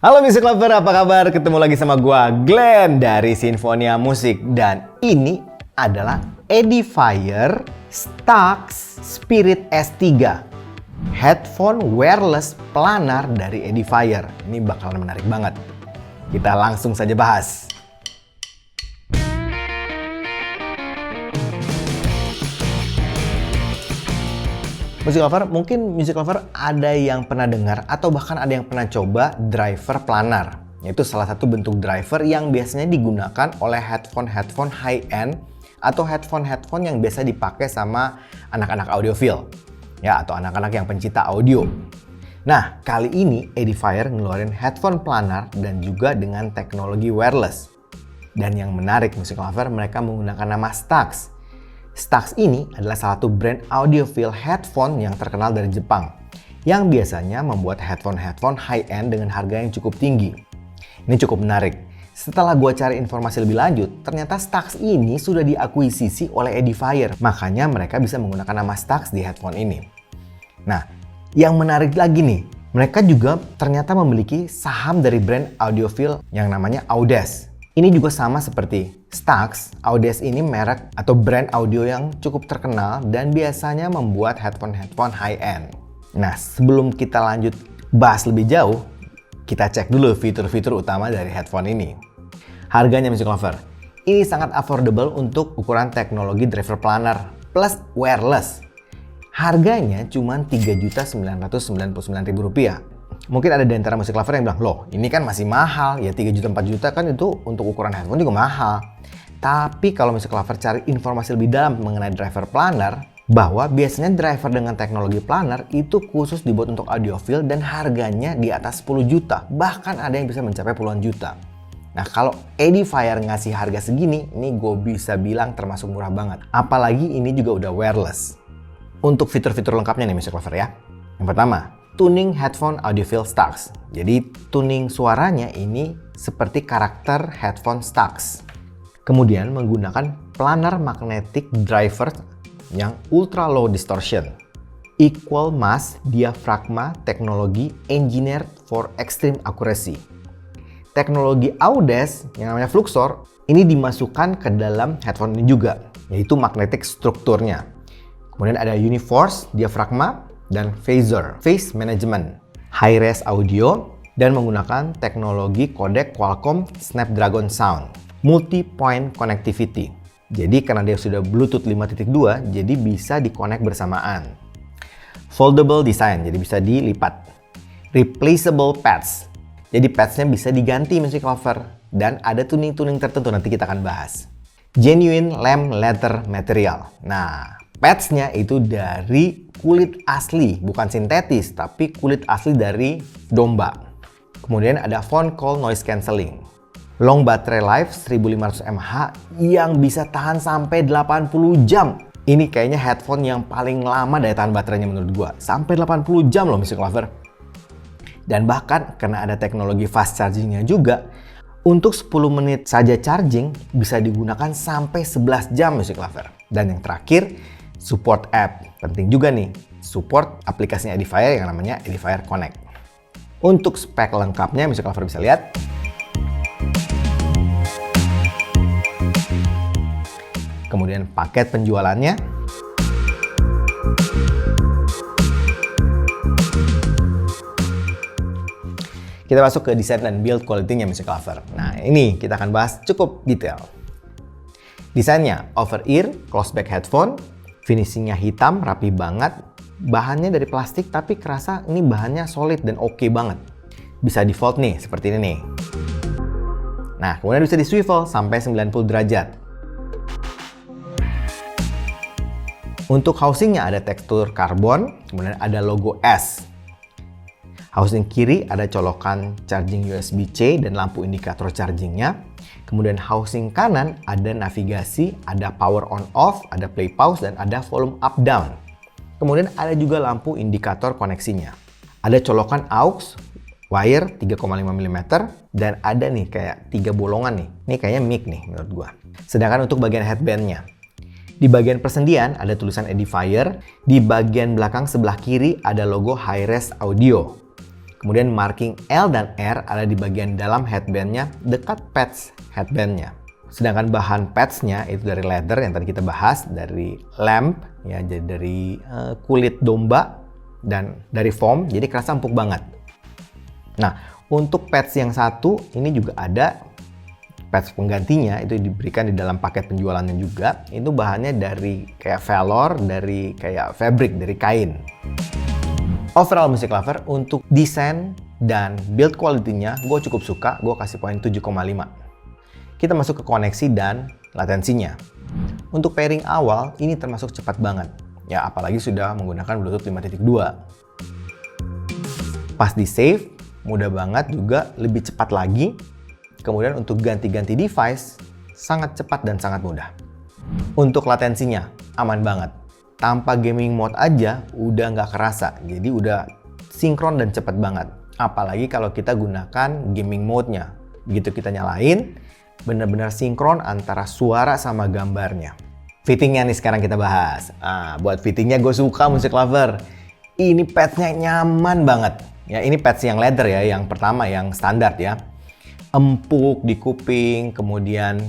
Halo Music Lover, apa kabar? Ketemu lagi sama gua Glenn dari Sinfonia Musik. Dan ini adalah Edifier Stax Spirit S3, headphone wireless planar dari Edifier. Ini bakalan menarik banget. Kita langsung saja bahas. Music Lover, mungkin Music Lover ada yang pernah dengar atau bahkan ada yang pernah coba driver planar. Yaitu salah satu bentuk driver yang biasanya digunakan oleh headphone high-end atau headphone yang biasa dipakai sama anak-anak audiophile. Ya, atau anak-anak yang pencinta audio. Nah, kali ini Edifier ngeluarin headphone planar dan juga dengan teknologi wireless. Dan yang menarik Music Lover, mereka menggunakan nama Stax. Stax ini adalah salah satu brand audiophile headphone yang terkenal dari Jepang, yang biasanya membuat headphone high-end dengan harga yang cukup tinggi. Ini cukup menarik. Setelah gue cari informasi lebih lanjut, ternyata Stax ini sudah diakuisisi oleh Edifier, makanya mereka bisa menggunakan nama Stax di headphone ini. Nah, yang menarik lagi nih, mereka juga ternyata memiliki saham dari brand audiophile yang namanya Audes. Ini juga sama seperti Stax, Audes ini merek atau brand audio yang cukup terkenal dan biasanya membuat headphone high-end. Nah, sebelum kita lanjut bahas lebih jauh, kita cek dulu fitur-fitur utama dari headphone ini. Harganya Music Lover, ini sangat affordable untuk ukuran teknologi driver planar plus wireless. Harganya cuma Rp3.999.000. Mungkin ada di antara Music Lover yang bilang, loh ini kan masih mahal, ya 3 juta 4 juta kan itu untuk ukuran headphone juga mahal. Tapi kalau Music Lover cari informasi lebih dalam mengenai driver planar, bahwa biasanya driver dengan teknologi planar itu khusus dibuat untuk audiophile dan harganya di atas 10 juta, bahkan ada yang bisa mencapai puluhan juta. Nah, kalau Edifier ngasih harga segini, ini gue bisa bilang termasuk murah banget. Apalagi ini juga udah wireless. Untuk fitur-fitur lengkapnya nih Music Lover ya. Yang pertama, tuning headphone audiophile Stax. Jadi tuning suaranya ini seperti karakter headphone Stax. Kemudian menggunakan planar magnetic driver yang ultra low distortion. Equal mass diaphragma teknologi engineered for extreme accuracy. Teknologi Audes yang namanya Fluxor ini dimasukkan ke dalam headphone ini juga, yaitu magnetic strukturnya. Kemudian ada Uniforce diaphragma dan Phaser, Phase Management, High-Res Audio, dan menggunakan teknologi kodek Qualcomm Snapdragon Sound, Multi-Point Connectivity. Jadi karena dia sudah Bluetooth 5.2, jadi bisa di-connect bersamaan. Foldable Design, jadi bisa dilipat. Replaceable Pads, jadi padsnya bisa diganti Music Lover. Dan ada tuning-tuning tertentu, nanti kita akan bahas. Genuine Lamb Leather Material. Nah, padsnya itu dari kulit asli, bukan sintetis, tapi kulit asli dari domba. Kemudian ada phone call noise cancelling. Long battery life 1500 mAh yang bisa tahan sampai 80 jam. Ini kayaknya headphone yang paling lama daya tahan baterainya menurut gua. Sampai 80 jam loh Music Lover. Dan bahkan karena ada teknologi fast chargingnya juga, untuk 10 menit saja charging bisa digunakan sampai 11 jam Music Lover. Dan yang terakhir, support app. Penting juga nih, support aplikasinya Edifier yang namanya Edifier Connect. Untuk spek lengkapnya Music Lover bisa lihat. Kemudian paket penjualannya. Kita masuk ke desain dan build quality-nya Music Lover. Nah, ini kita akan bahas cukup detail. Desainnya over-ear, close-back headphone. Finishingnya hitam, rapi banget. Bahannya dari plastik tapi kerasa ini bahannya solid dan oke banget. Bisa di fold nih, seperti ini nih. Nah, kemudian bisa di swivel sampai 90 derajat. Untuk housingnya ada tekstur karbon, kemudian ada logo S. Housing kiri ada colokan charging USB-C dan lampu indikator chargingnya. Kemudian housing kanan ada navigasi, ada power on off, ada play pause, dan ada volume up down. Kemudian ada juga lampu indikator koneksinya. Ada colokan aux, wire 3,5 mm, dan ada nih kayak 3 bolongan nih. Ini kayaknya mic nih menurut gua. Sedangkan untuk bagian headbandnya, di bagian persendian ada tulisan Edifier, di bagian belakang sebelah kiri ada logo High-Res Audio. Kemudian marking L dan R ada di bagian dalam headbandnya dekat pads headbandnya. Sedangkan bahan padsnya itu dari leather yang tadi kita bahas, dari lamp, ya, jadi dari kulit domba dan dari foam, jadi kerasa empuk banget. Nah, untuk pads yang satu ini juga ada pads penggantinya, itu diberikan di dalam paket penjualannya juga. Itu bahannya dari kayak velour, dari kayak fabric, dari kain. Overall Music Lover, untuk desain dan build quality-nya gue cukup suka, gue kasih poin 7,5. Kita masuk ke koneksi dan latensinya. Untuk pairing awal, ini termasuk cepat banget. Ya, apalagi sudah menggunakan Bluetooth 5.2. Pas di save, mudah banget juga, lebih cepat lagi. Kemudian untuk ganti-ganti device, sangat cepat dan sangat mudah. Untuk latensinya, aman banget. Tanpa gaming mode aja udah nggak kerasa, jadi udah sinkron dan cepet banget. Apalagi kalau kita gunakan gaming mode-nya. Begitu kita nyalain, benar-benar sinkron antara suara sama gambarnya. Fittingnya nih sekarang kita bahas. Buat fittingnya gue suka Music Lover. Ini padsnya nyaman banget. Ya, ini pads yang leather ya, yang pertama, yang standar ya. Empuk di kuping, kemudian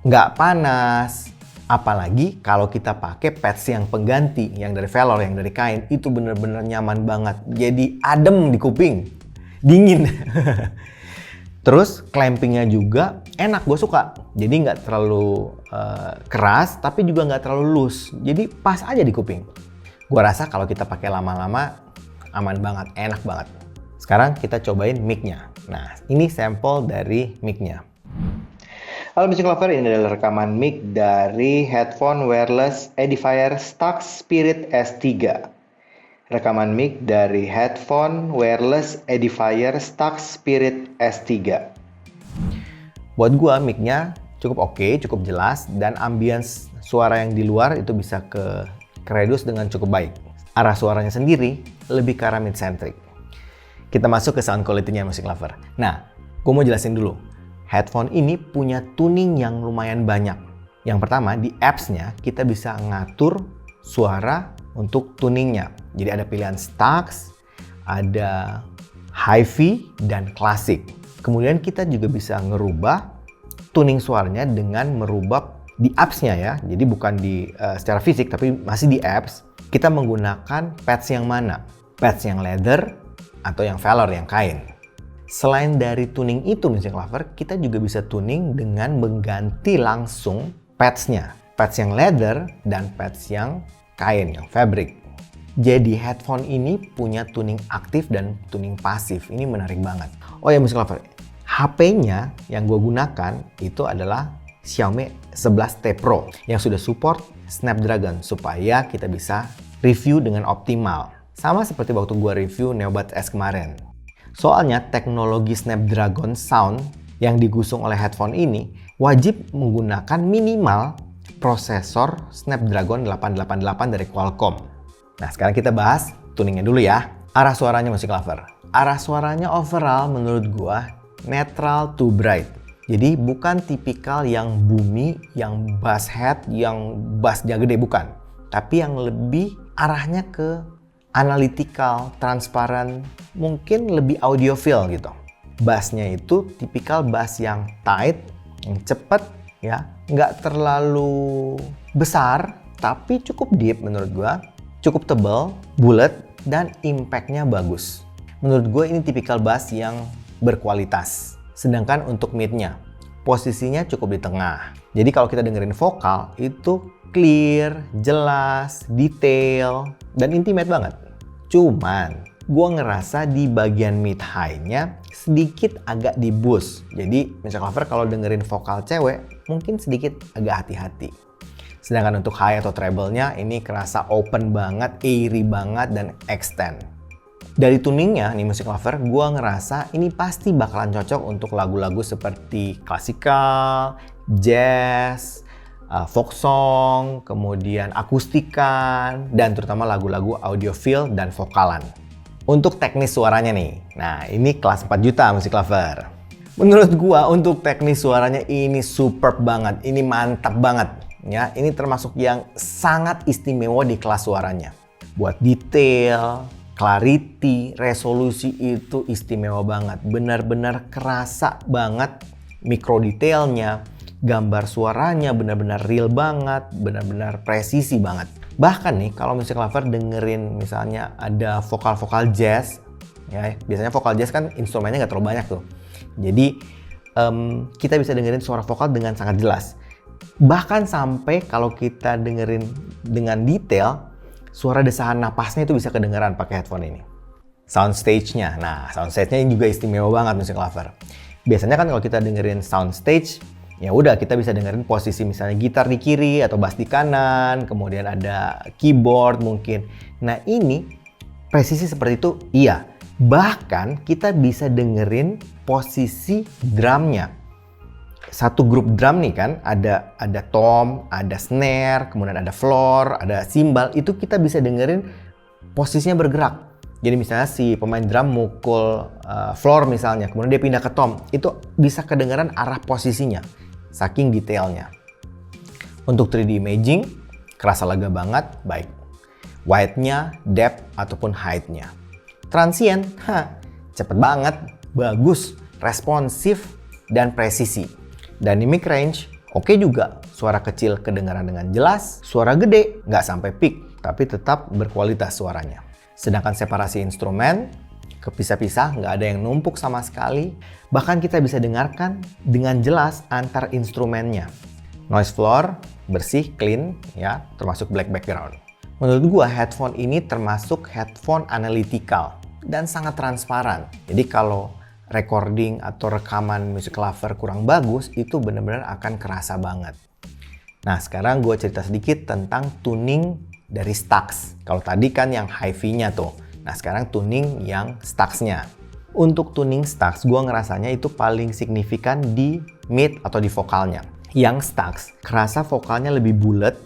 nggak panas. Apalagi kalau kita pakai pads yang pengganti, yang dari velour, yang dari kain, itu bener-bener nyaman banget. Jadi adem di kuping, dingin. Terus clampingnya juga enak, gue suka. Jadi nggak terlalu keras, tapi juga nggak terlalu loose. Jadi pas aja di kuping. Gue rasa kalau kita pakai lama-lama, aman banget, enak banget. Sekarang kita cobain mic-nya. Nah, ini sampel dari mic-nya. Halo Music Lover, ini adalah rekaman mic dari headphone wireless Edifier Stax Spirit S3. Rekaman mic dari headphone wireless Edifier Stax Spirit S3. Buat gua mic-nya cukup oke, cukup jelas, dan ambience suara yang di luar itu bisa ke reduce dengan cukup baik. Arah suaranya sendiri lebih ke arah mid-centric. Kita masuk ke sound quality-nya Music Lover. Nah, gua mau jelasin dulu. Headphone ini punya tuning yang lumayan banyak. Yang pertama, di apps-nya kita bisa ngatur suara untuk tuningnya. Jadi ada pilihan Stax, ada Hi-Fi, dan Classic. Kemudian kita juga bisa ngerubah tuning suaranya dengan merubah di apps-nya ya. Jadi bukan di secara fisik, tapi masih di apps. Kita menggunakan pads yang mana? Pads yang leather atau yang velour, yang kain. Selain dari tuning itu Music Lover, kita juga bisa tuning dengan mengganti langsung pads-nya. Pads yang leather dan pads yang kain, yang fabric. Jadi headphone ini punya tuning aktif dan tuning pasif. Ini menarik banget. Oh ya Music Lover, HP-nya yang gue gunakan itu adalah Xiaomi 11T Pro yang sudah support Snapdragon supaya kita bisa review dengan optimal. Sama seperti waktu gue review Neobuds S kemarin. Soalnya teknologi Snapdragon Sound yang digusung oleh headphone ini wajib menggunakan minimal prosesor Snapdragon 888 dari Qualcomm. Nah, sekarang kita bahas tuningnya dulu ya. Arah suaranya Music Lover. Arah suaranya overall menurut gua netral to bright. Jadi bukan tipikal yang boomy, yang bass head, yang bassnya gede, bukan. Tapi yang lebih arahnya ke analytical, transparan, mungkin lebih audiophile gitu. Bassnya itu tipikal bass yang tight, yang cepet ya, nggak terlalu besar, tapi cukup deep menurut gua, cukup tebal, bulat, dan impact-nya bagus. Menurut gue ini tipikal bass yang berkualitas. Sedangkan untuk mid-nya, posisinya cukup di tengah. Jadi kalau kita dengerin vokal, itu clear, jelas, detail, dan intimate banget. Cuman, gue ngerasa di bagian mid-high-nya sedikit agak di boost. Jadi, Music Lover kalau dengerin vokal cewek, mungkin sedikit agak hati-hati. Sedangkan untuk high atau treble-nya, ini kerasa open banget, airy banget, dan extend. Dari tuningnya nih Music Lover, gue ngerasa ini pasti bakalan cocok untuk lagu-lagu seperti klasikal, jazz, folk song, kemudian akustikan, dan terutama lagu-lagu audiophile dan vokalan. Untuk teknis suaranya nih, nah ini kelas 4 juta Music Lover. Menurut gua untuk teknis suaranya ini superb banget, ini mantap banget. Ya, ini termasuk yang sangat istimewa di kelas suaranya. Buat detail, clarity, resolusi itu istimewa banget. Benar-benar kerasa banget mikro detailnya, gambar suaranya benar-benar real banget, benar-benar presisi banget. Bahkan nih kalau Music Lover dengerin misalnya ada vokal-vokal jazz, ya biasanya vokal jazz kan instrumennya nggak terlalu banyak tuh. Jadi kita bisa dengerin suara vokal dengan sangat jelas. Bahkan sampai kalau kita dengerin dengan detail, suara desahan napasnya itu bisa kedengeran pakai headphone ini. Soundstage-nya, nah soundstage-nya juga istimewa banget Music Lover. Biasanya kan kalau kita dengerin soundstage, ya udah kita bisa dengerin posisi misalnya gitar di kiri atau bass di kanan, kemudian ada keyboard mungkin. Nah ini presisi seperti itu iya. Bahkan kita bisa dengerin posisi drumnya. Satu grup drum nih kan, ada tom, ada snare, kemudian ada floor, ada cymbal, itu kita bisa dengerin posisinya bergerak. Jadi misalnya si pemain drum mukul floor misalnya, kemudian dia pindah ke tom, itu bisa kedengeran arah posisinya, saking detailnya. Untuk 3D imaging, kerasa lega banget, baik width-nya, depth, ataupun height-nya. Transient, cepet banget, bagus, responsif, dan presisi. Dynamic range, oke juga. Suara kecil kedengaran dengan jelas, suara gede, nggak sampai peak, tapi tetap berkualitas suaranya. Sedangkan separasi instrumen, kepisah-pisah, nggak ada yang numpuk sama sekali. Bahkan kita bisa dengarkan dengan jelas antar instrumennya. Noise floor, bersih, clean, ya, termasuk black background. Menurut gua, headphone ini termasuk headphone analytical dan sangat transparan. Jadi kalau recording atau rekaman Music Lover kurang bagus, itu benar-benar akan kerasa banget. Nah, sekarang gue cerita sedikit tentang tuning dari Stax. Kalau tadi kan yang hi-fi-nya tuh. Nah, sekarang tuning yang Stax-nya. Untuk tuning Stax, gue ngerasanya itu paling signifikan di mid atau di vokalnya. Yang Stax, kerasa vokalnya lebih bulat,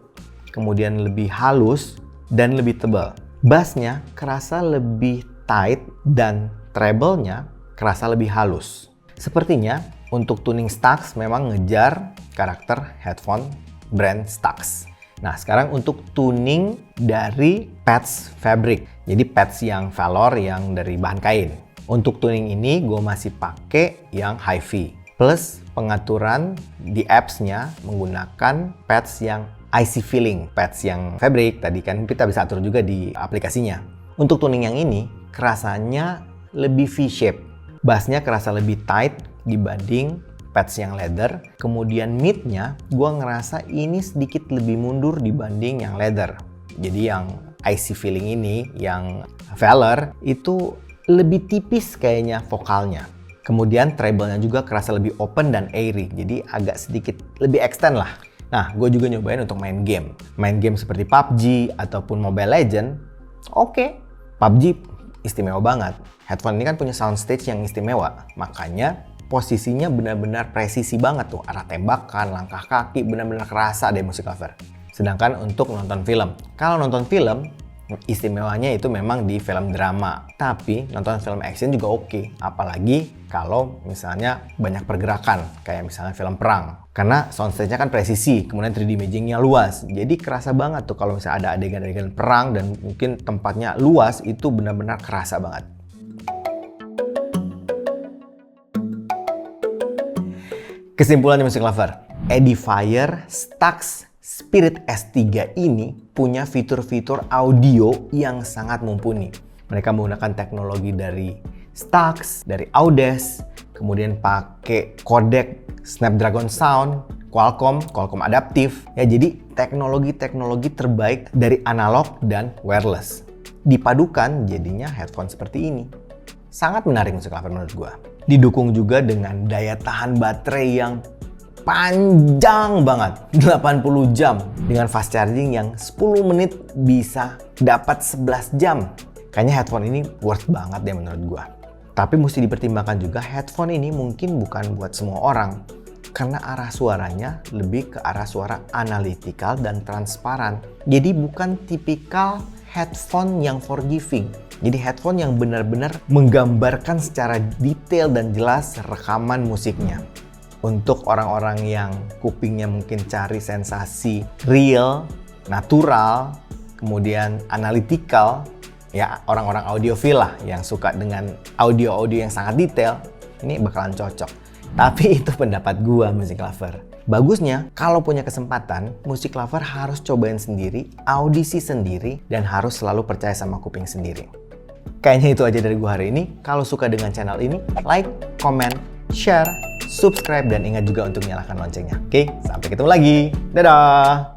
kemudian lebih halus, dan lebih tebal. Bass-nya kerasa lebih tight, dan treble-nya kerasa lebih halus. Sepertinya untuk tuning Stax memang ngejar karakter headphone brand Stax. Nah, sekarang untuk tuning dari pads fabric. Jadi pads yang velour yang dari bahan kain. Untuk tuning ini gue masih pakai yang hi-fi. Plus pengaturan di apps-nya menggunakan pads yang IC feeling. Pads yang fabric tadi kan kita bisa atur juga di aplikasinya. Untuk tuning yang ini kerasanya lebih V-shape. Bassnya kerasa lebih tight dibanding pads yang leather. Kemudian mid-nya gue ngerasa ini sedikit lebih mundur dibanding yang leather. Jadi yang IC feeling ini, yang velour itu lebih tipis kayaknya vokalnya. Kemudian treble-nya juga kerasa lebih open dan airy. Jadi agak sedikit lebih extend lah. Nah, gue juga nyobain untuk main game. Main game seperti PUBG ataupun Mobile Legends. Oke, PUBG istimewa banget. Headphone ini kan punya soundstage yang istimewa. Makanya posisinya benar-benar presisi banget tuh. Arah tembakan, langkah kaki, benar-benar kerasa deh Music Lover. Sedangkan untuk nonton film. Kalau nonton film, istimewanya itu memang di film drama. Tapi nonton film action juga oke. Apalagi kalau misalnya banyak pergerakan. Kayak misalnya film perang. Karena soundstage-nya kan presisi, kemudian 3D imaging-nya luas. Jadi kerasa banget tuh kalau misalnya ada adegan-adegan perang dan mungkin tempatnya luas, itu benar-benar kerasa banget. Kesimpulannya Music Lover, Edifier Stax Spirit S3 ini punya fitur-fitur audio yang sangat mumpuni. Mereka menggunakan teknologi dari Stax, dari Audes, kemudian pakai codec Snapdragon Sound, Qualcomm Adaptive. Ya, jadi teknologi-teknologi terbaik dari analog dan wireless. Dipadukan jadinya headphone seperti ini. Sangat menarik Music Lover menurut gua. Didukung juga dengan daya tahan baterai yang panjang banget, 80 jam. Dengan fast charging yang 10 menit bisa dapat 11 jam. Kayaknya headphone ini worth banget deh menurut gua. Tapi mesti dipertimbangkan juga headphone ini mungkin bukan buat semua orang. Karena arah suaranya lebih ke arah suara analytical dan transparan. Jadi bukan tipikal headphone yang forgiving. Jadi headphone yang benar-benar menggambarkan secara detail dan jelas rekaman musiknya. Untuk orang-orang yang kupingnya mungkin cari sensasi real, natural, kemudian analytical, ya orang-orang audiophile lah yang suka dengan audio-audio yang sangat detail, ini bakalan cocok. Tapi itu pendapat gua, Music Lover. Bagusnya, kalau punya kesempatan, Music Lover harus cobain sendiri, audisi sendiri, dan harus selalu percaya sama kuping sendiri. Kayaknya itu aja dari gua hari ini. Kalau suka dengan channel ini, like, comment, share, subscribe, dan ingat juga untuk nyalakan loncengnya. Oke, sampai ketemu lagi. Dadah!